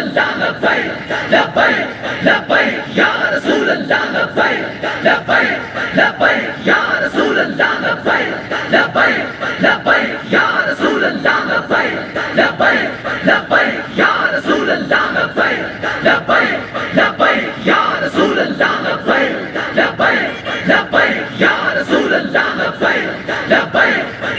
अल्लाह लब्बैक लब्बैक लब्बैक या रसूल अल्लाह लब्बैक लब्बैक लब्बैक या रसूल अल्लाह लब्बैक लब्बैक लब्बैक या रसूल अल्लाह लब्बैक लब्बैक लब्बैक या रसूल अल्लाह लब्बैक लब्बैक लब्बैक या रसूल अल्लाह लब्बैक लब्बैक लब्बैक या रसूल अल्लाह लब्बैक लब्बैक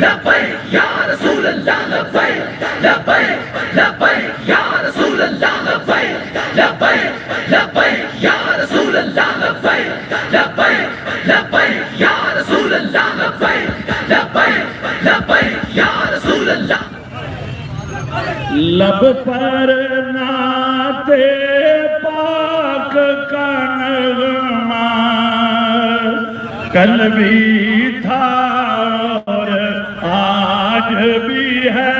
लब्बैक या रसूल अल्लाह लब्बैक लब्बैक लब्बैक या रसूल अल्लाह लब्बैक लब्बैक लब्बैक या रसूल अल्लाह लब्बैक लब्बैक लब्बैक या रसूल अल्लाह लब्बैक लब्बैक लब्बैक या रसूल अल्लाह लब पर नाते पाक का नगमा कल भी था और आज भी है।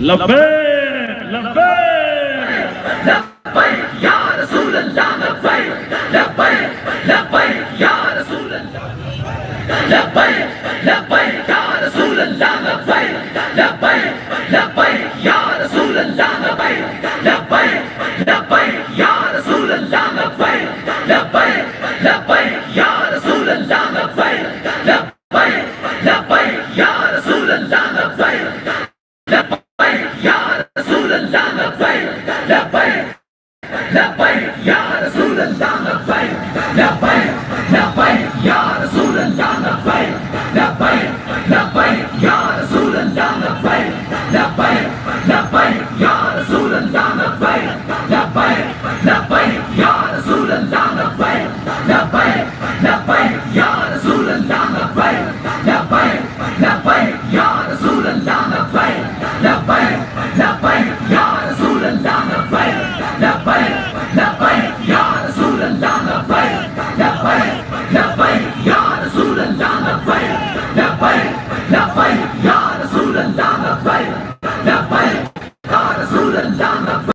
लब्बैक लब्बैक लब्बैक या रसूल अल्लाह लब्बैक लब्बैक लब्बैक या रसूल अल्लाह लब्बैक लब्बैक या रसूल अल्लाह लब्बैक लब्बैक